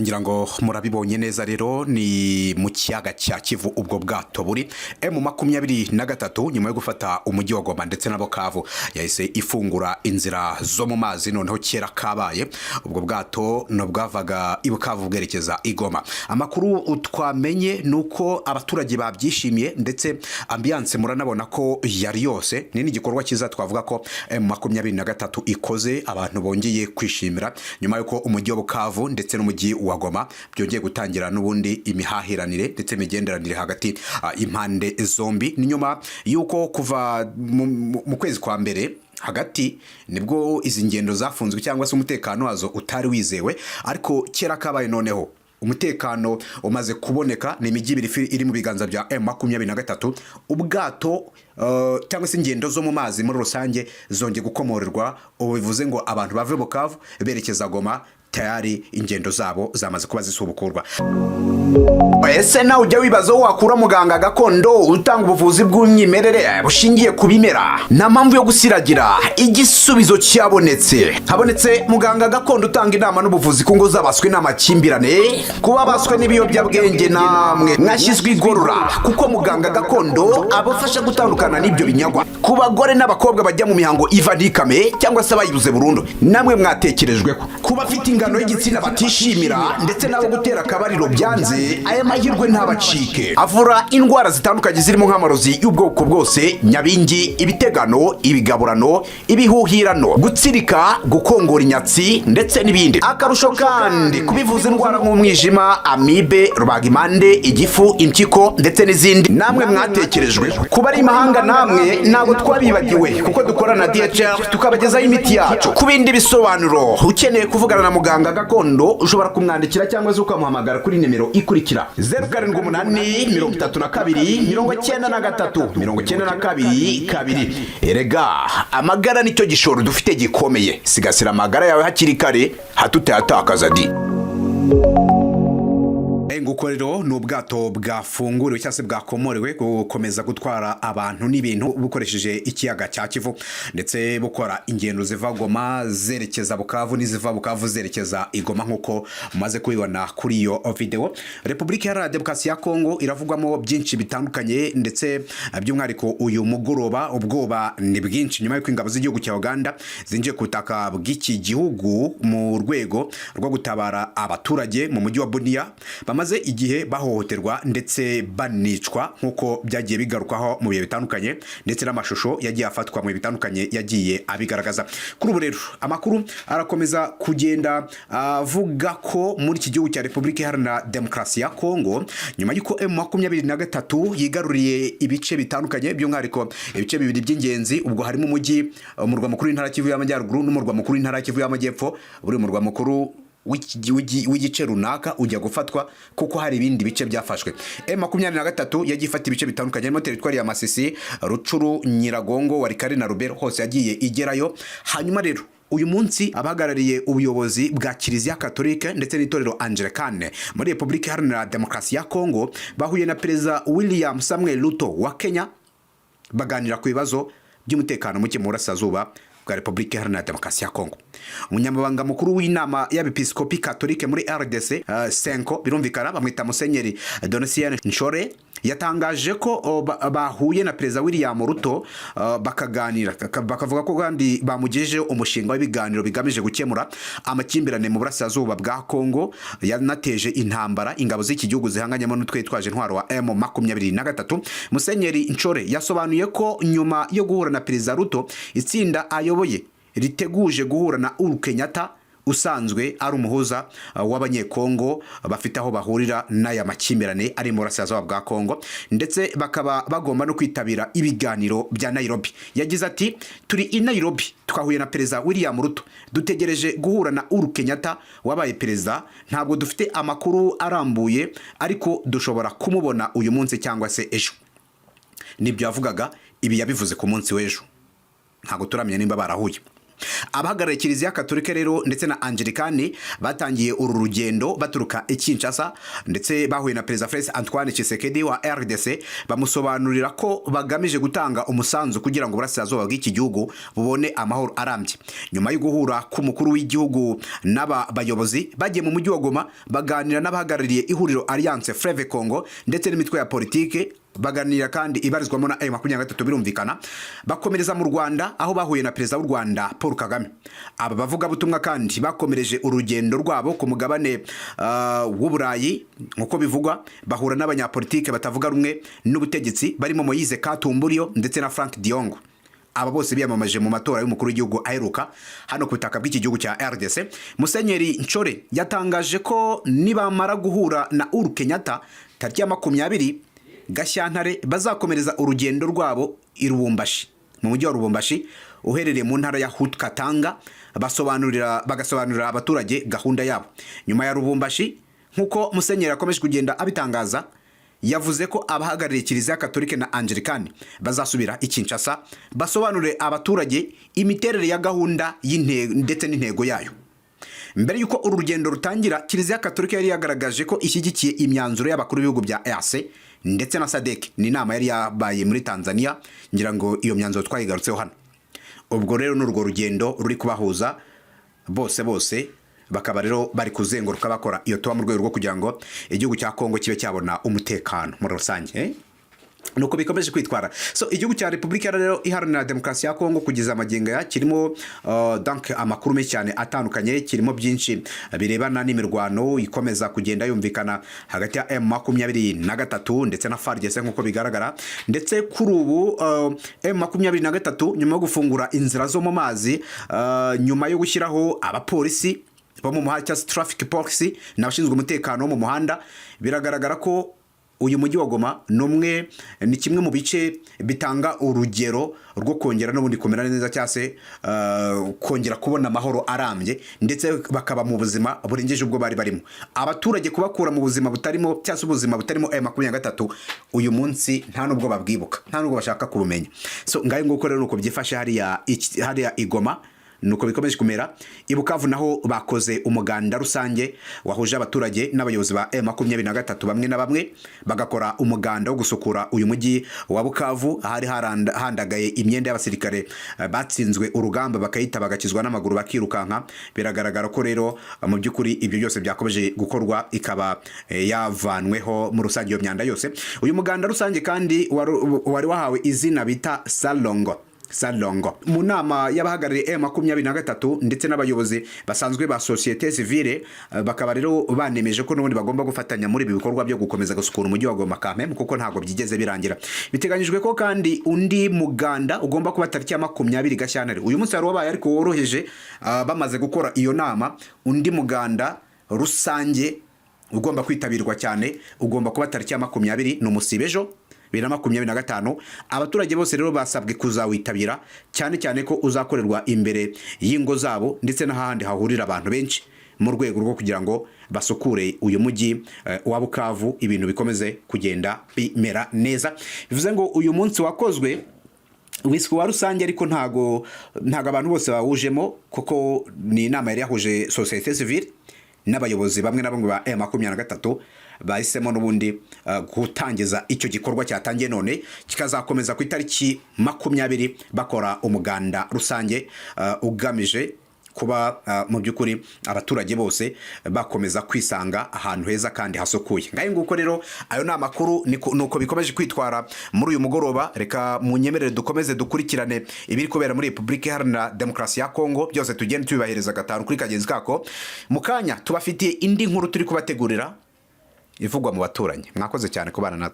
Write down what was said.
ngira ngo murabibonye neza rero ni mu kiyaga cya Kivu ubwo bwato buri M23 nyuma yo gufata umujyi wa Goma ndetse na Bukavu yahise ifungura inzira zo mu mazi noneho kera kabaye ubwo bwato no bwavaga ibukavu bwerekeza igoma. Amakuru twamenye nuko abaturage babyishimiye ndetse ambiance muranabona ko yari yose ni igikorwa cyiza twavuga ko M23 ikoze abantu bongeye kwishimira nyuma yuko umujyi wa Bukavu ndetse n'umujyi wa Goma byongeye gutangira n'ubundi imihahiranire ndetse imigenderanire hagati impande zombi. Ni nyuma yuko kuva mu kwezi kwa mbere hagati nibwo izi ngendo zafunzwe cyangwa se umutekano wazo utari wizewe, ariko kera kabaye noneho umutekano umaze kuboneka ni imijyi ibiri iri mu biganza bya M23. Ubwato cyangwa se ingendo zo mu mazi muri rusange zongeye gukomorerwa, ubu bivuze ngo abantu bave Bukavu berekeza Goma tayari ingendo zabo zamaze kuba zisubukurwa. Ese nawe ujya wibaza wakura muganga gakondo utanga ubuvuzi bw'umwimerere bushingiye ku bimera nta mpamvu yo gusiragira? Igisubizo cyabonetse. Habonetse muganga gakondo utanga inama n'ubuvuzi ku ngo zabaswe n'amakimbirane, kuba baswe n'ibiyobyabwenge namwe mwashyizwe igorora, kuko muganga gakondo abafasha gutandukana n'ibyo binyagwa. Ku bagore n'abakobwa bajya mu mihango iva ntikame cyangwa se bayibuze burundu, namwe mwatekerejweho. Kuba afite ingano y'igitsina batishimira ndetse nabo gutera akabariro byanze, aya mahirwe ntabacike. Avura indwara zitandukanye zirimo nk'amarozi y'ubwoko bwose, nyabingi, ibitegano, ibigaburano, ibihuhirano, gutsirika, gukongora inyatsi ndetse n'ibindi. Akarusho kandi kubivuza indwara nk'umwijima, amibe, rubagimpande, igifu, impyiko ndetse n'izindi, namwe mwatekerejwe. Kuba ari imahanga namwe ntabwo twabibagiwe, kuko dukorana na DHR tukabagezaho imiti yacu. Ku bindi bisobanuro ukeneye kuvugana na muganga gakondo ushobora kumwandikira cyangwa se ukamuhamagara kuri nimero ikurikira 0782329392. Erega amagara nicyo gishoro dufite gikomeye, sigasira amagara yawe hakiri kare hatutayatakaza di. Nguko rero n'ubwato bwafunguriwe cyangwa se bwakomorewe gukomeza gutwara abantu n'ibintu bukoresheje ikiyaga cya Kivu, ndetse bukora ingendo ziva Goma zerekeza Bukavu n'iziva Bukavu zerekeza igoma nkuko mumaze kubibona kuri iyo video. Repubulika Iharanira Demokarasi ya Kongo iravugwamo byinshi bitandukanye, ndetse by'umwihariko uyu mugoroba ubwoba ni bwinshi nyuma y'uko ingabo z'igihugu cya Uganda zinjiye ku butaka bw'iki gihugu mu rwego rwo gutabara abaturage mu mujyi wa Bunia bamaze igihe bahohoterwa ndetse banicwa nkuko byagiye bigarukaho mu bihe bitandukanye, ndetse n'amashusho yagiye afatwa mu bitandukanye yagiye abigaragaza. Kuri ubu rero amakuru arakomeza kugenda avuga ko muri iki gihugu cya Repubulika Iharanira Demokarasi ya Kongo nyuma y'uko M23 yigaruriye ibice bitandukanye, by'umwihariko ibice bibiri by'ingenzi, ubwo harimo umurwa mukuru w'intara Kivu y'Amajyaruguru n'umurwa mukuru w'intara Kivu y'Amajyepfo. Buri murwa mukuru w'igice runaka ujya gufatwa kuko hari ibindi bice byafashwe. M23 yagiye ifata ibice bitandukanye harimo teritwari ya Masisi, Rucuru, Nyiragongo, Warikare na Rubero, hose yagiye igerayo. Hanyuma rero uyu munsi abahagarariye ubuyobozi bwa Kiliziya Katolike ndetse n'itorero Anglikane muri Repubulika Iharanira Demokarasi ya Kongo bahuye na Perezida William Samuel Ruto wa Kenya baganira ku bibazo by'umutekano muke mu burasirazuba bwa Repubulika Iharanira Demokarasi ya Kongo. Umunyamabanga mukuru w'inama y'abepiskopi Katolike muri RDC Senko birumvikana bamwita Musenyeri Donatien Nshore yatangaje ko bahuye na Perezida William Ruto bakaganira, bakavuga ko kandi bamugejeje umushinga w'ibiganiro bigamije gukemura amakimbirane mu burasirazuba bwa Kongo yanateje intambara ingabo z'iki gihugu zihanganyemo n'utwe twaje intwaro wa M23. Musenyeri Nshore yasobanuye ko nyuma yo guhura na Perezida Ruto itsinda ayoboye riteguje guhura na Uhuru Kenyatta usanzwe ari umuhuza w'abanyekongo bafite aho bahurira n'aya makimbirane ari mu burasirazuba bwa Kongo, ndetse bakaba bagomba no kwitabira ibiganiro bya Nairobi. Yagize ati turi i Nairobi twahuye na perezida William Ruto, dutegereje guhura na Uhuru Kenyatta wabaye perezida, ntabwo dufite amakuru arambuye ariko dushobora kumubona uyu munsi cyangwa se ejo. Nibyo yavugaga, ibi yabivuze ku munsi w'ejo, ntabwo turamenya nimba barahuye. Abahagarariye Kiliziya Katolika rero ndetse na Angilikani batangiye uru rugendo baturuka i Kinshasa, ndetse bahuye na Perezida Felix Antoine Tshisekedi wa RDC, bamusobanurira ko bagamije gutanga umusanzu kugira ngo burasirazuba bw'iki gihugu bubone amahoro arambye. Nyuma yo guhura k'umukuru w'igihugu n'aba bayobozi bagiye mu mujyi wa Goma, baganira n'abahagarariye ihuriro Alliance Fleuve Congo ndetse n'imitwe ya politike, baganira kandi ibarizwamo na M23 birumvikana, bakomereza mu Rwanda aho bahuye na perezida w'u Rwanda Paul Kagame. Aba bavuga butumwa kandi bakomereje urugendo rwabo ku mugabane w'Uburayi nkuko bivugwa, bahura n'abanyapolitike batavuga rumwe n'ubutegetsi barimo Moise Katumbi ndetse na Frank Diongo. Aba bose biyamamaje mu matora y'umukuru w'igihugu aheruka hano ku butaka bw'iki gihugu cya RDC. Musenyeri Nchore yatangaje ko nibamara guhura na Uhuru Kenyatta tariki ya 20 Gashyantare bazakomereza urugendo rwabo i Lubumbashi, mu mujyi wa Lubumbashi uherereye mu ntara ya Haut-Katanga, bagasobanurira abaturage gahunda yabo. Nyuma ya Lubumbashi, nkuko Musenyeri yakomeje kugenda abitangaza, yavuze ko abahagarariye Kiliziya Katolika na Angilikani bazasubira i Kinshasa basobanurire abaturage imiterere ya gahunda ndetse n'intego yayo. Mbere yuko uru rugendo rutangira, Kiliziya Katolika yari yagaragaje ko ishyigikiye imyanzuro y'abakuru b'ibihugu bya EAC ndetse na SADC. Ni inama yari yabaye muri Tanzania, ngira ngo iyo myanzuro twayigarutseho hano. Ubwo rero n'urwo rugendo ruri kubahuza bose bakaba rero bari kuzenguruka bakora iyo tuba mu rwego rwo kugira ngo igihugu cya Kongo kibe cyabona umutekano muri rusange. Nuko bikomeje kwitwara. So igihugu cya Repubulika rero Iharanira Demokarasi ya Kongo kugeza amagingo ya kirimo donc amakuru menshi cyane atandukanye, kirimo byinshi birebana n'imirwano ikomeza kugenda yumvikana hagati ya M23 ndetse na FARDC nkuko bigaragara, ndetse kuri ubu M23 nyuma yo gufungura inzira zo mu mazi, nyuma yo gushyiraho abapolisi bo mu muhanda traffic police n'abashinzwe umutekano wo mu muhanda, biragaragara ko uyu mujyi wa Goma ni kimwe mu bice bitanga urugero rwo kongera n'ubundi kumera neza cyase kongera kubona amahoro arambye, ndetse bakaba mu buzima burengeje ubwo bari barimo. Abaturage kubakura mu buzima butarimo cyase ubuzima butarimo M23 uyu munsi nta nubwo babwibuka, nta nubwo bashaka kubumenya. So ngaye nguko rero uko byifashe hariya i Goma, nuko bikomeje kumera. I Bukavu naho bakoze umuganda rusange wahuje abaturage n'abayobozi ba M23 bamwe na bamwe, bagakora umuganda wo gusukura uyu mujyi wa Bukavu ahari handagaye imyenda y'abasirikare batsinzwe urugamba bakayita bagakizwa n'amaguru bakirukanka. Biragaragara ko rero mu by'ukuri ibyo byose byakomeje gukorwa ikaba yavanweho mu rusange iyo myanda yose. Uyu muganda rusange kandi wari wahawe izina bita Salongo. Mu nama y'abahagarariye M23 ndetse n'abayobozi basanzwe ba societe civile, bakaba rero banemeje ko n'ubundi bagomba gufatanya muri ibi bikorwa byo gukomeza gusukura umujyi wa Goma kameme, kuko ntago byigeze birangira. Biteganyijwe ko kandi undi muganda ugomba kuba tariki ya 20 Gashyantare. Uyu munsi wari wabaye ariko woroheje, bamaze gukora iyo nama. Undi muganda rusange ugomba kwitabirwa cyane ugomba kuba tariki ya 20 n'umusibejo 2025. Abaturage bose rero basabwe kuzawitabira, cyane ko uzakorerwa imbere y'ingo zabo ndetse n'ahandi hahurira abantu benshi, mu rwego rwo kugira ngo basukure uyu mujyi wa Bukavu, ibintu bikomeze kugenda bimera neza. Bivuze ngo uyu munsi wakozwe wiswe wa rusange, ariko ntago abantu bose bawujemo, kuko ni inama yari yahuje societe civile n'abayobozi bamwe na bamwe ba M23 bahisemo n'ubundi gutangiza icyo gikorwa cyatangiye none kikazakomeza ku itariki 20 bakora umuganda rusange ugamije kuba mu by'ukuri abaturage bose bakomeza kwisanga ahantu heza kandi hasukuye. Ngaye nguko rero ayo na makuru nuko bikomeje kwitwara muri uyu mugoroba. Reka munyemerere dukomeze dukurikirane ibiri kubera muri Repubulika Iharanira Demokarasi ya Kongo, byose tugende tubibahereza gatanu kuri kagenzi kako. Mukanya tubafitiye indi nkuru turi kubategurira ivugwa mu baturanyi. Mwakoze cyane kubana na